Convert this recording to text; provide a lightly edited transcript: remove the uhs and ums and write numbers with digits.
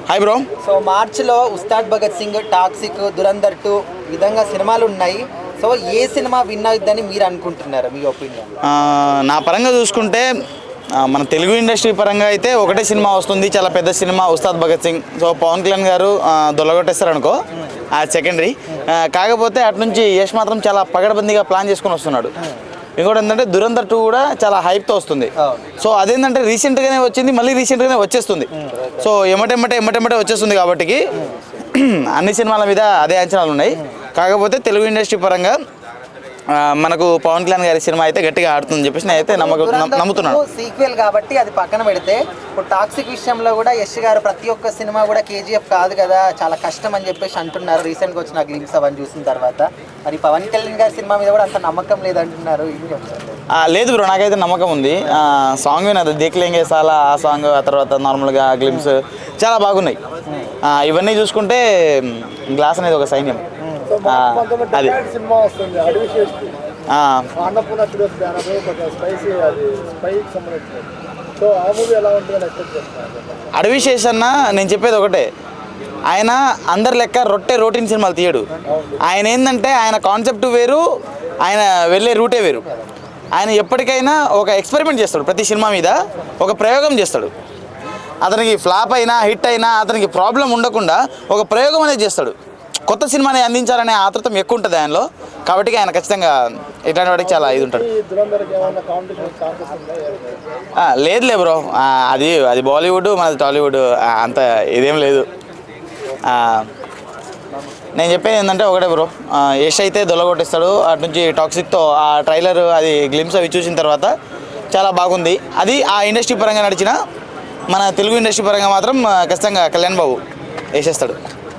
Hi bro. So మార్చిలో Ustaad Bhagat Singh, toxic, Dhurandhar 2 విధంగా సినిమాలు ఉన్నాయి. సో ఏ సినిమా విన్ అవుద్దని మీరు అనుకుంటున్నారు, మీ ఒపీనియన్? నా పరంగా చూసుకుంటే మన తెలుగు ఇండస్ట్రీ పరంగా అయితే ఒకటే సినిమా వస్తుంది, చాలా పెద్ద సినిమా, ఉస్తాద్ భగత్ సింగ్. సో పవన్ కళ్యాణ్ గారు దొల్లగొట్టేస్తారు అనుకో, అది సెకండరీ. కాకపోతే అటు నుంచి యష్ మాత్రం చాలా పగడబందీగా ప్లాన్ చేసుకొని వస్తున్నాడు. ఇంకోటి ఏంటంటే దురంధర్ 2 కూడా చాలా హైప్తో వస్తుంది. సో అదేంటంటే రీసెంట్గానే వచ్చింది, మళ్ళీ రీసెంట్గానే వచ్చేస్తుంది. సో ఎమ్మటెమ్మటే వచ్చేస్తుంది కాబట్టి అన్ని సినిమాల మీద అదే అంచనాలు ఉన్నాయి. కాకపోతే తెలుగు ఇండస్ట్రీ పరంగా మనకు పవన్ కళ్యాణ్ గారి సినిమా అయితే గట్టిగా ఆడుతుందని చెప్పేసి నేనైతే నమ్ముతున్నాను. సీక్వెల్ కాబట్టి అది పక్కన పెడితే, ఇప్పుడు టాక్సిక్ విషయంలో కూడా యష్ గారు ప్రతి ఒక్క సినిమా కూడా కేజీఎఫ్ కాదు కదా, చాలా కష్టం అని చెప్పేసి అంటున్నారు. రీసెంట్గా వచ్చిన గ్లిమ్స్ అవన్నీ చూసిన తర్వాత మరి పవన్ కళ్యాణ్ గారి సినిమా మీద కూడా అంత నమ్మకం లేదంటున్నారు. లేదు బ్రో, నాకైతే నమ్మకం ఉంది. సాంగ్ వినది దేక్లేంగే సాలా, ఆ సాంగ్, ఆ తర్వాత నార్మల్గా గ్లిమ్స్ చాలా బాగున్నాయి. ఇవన్నీ చూసుకుంటే గ్లాస్ అనేది ఒక సైన్యం. అది అడవి శేషన్న, నేను చెప్పేది ఒకటే, ఆయన అందరి లెక్క రొటీన్ సినిమాలు తీయడు. ఆయన ఏంటంటే ఆయన కాన్సెప్ట్ వేరు, ఆయన వెళ్ళే రూటే వేరు. ఆయన ఎప్పటికైనా ఒక ఎక్స్పెరిమెంట్ చేస్తాడు, ప్రతి సినిమా మీద ఒక ప్రయోగం చేస్తాడు. అతనికి ఫ్లాప్ అయినా హిట్ అయినా అతనికి ప్రాబ్లం ఉండకుండా ఒక ప్రయోగం అనేది చేస్తాడు. కొత్త సినిమాని అందించాలనే ఆతృతం ఎక్కువ ఉంటుంది ఆయనలో. కాబట్టి ఆయన ఖచ్చితంగా ఇట్లాంటి వాడికి చాలా ఇది ఉంటాడు. లేదులే బ్రో, అది బాలీవుడ్, మనది టాలీవుడ్, అంత ఇదేం లేదు. నేను చెప్పేది ఏంటంటే ఒకటే బ్రో, యష్ అయితే దొల్లగొట్టేస్తాడు. అటు నుంచి టాక్సిక్తో ఆ ట్రైలర్, అది గ్లిమ్స్ అవి చూసిన తర్వాత చాలా బాగుంది. అది ఆ ఇండస్ట్రీ పరంగా నడిచిన, మన తెలుగు ఇండస్ట్రీ పరంగా మాత్రం ఖచ్చితంగా కళ్యాణ్ బాబు వేసేస్తాడు.